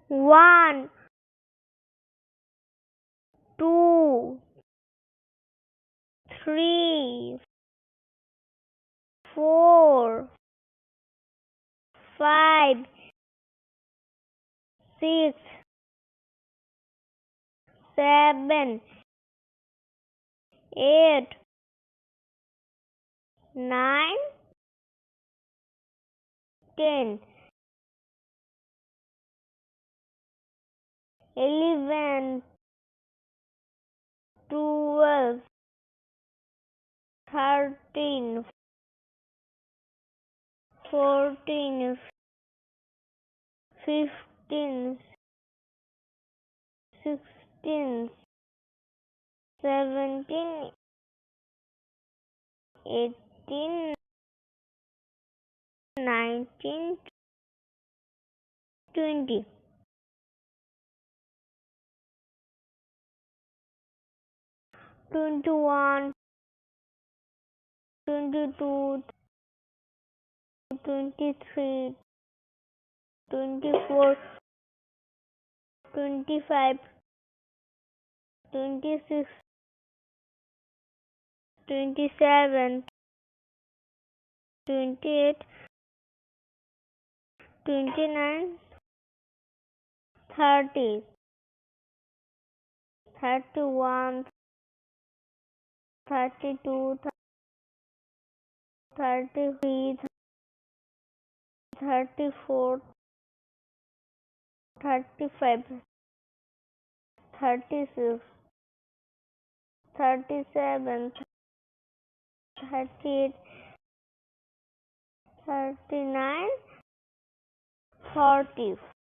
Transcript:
1, 2, 3, 4, 5, 6, 7, 8, 9, 10, 11, 12, 13, 14, 15, 16, 17, 18, 19, 20, 21, 22, 23, 24, 25, 26, 27, 28, 29, 30, 31, 32, 33, 34, 35, 36, 37, 38, 39, 40.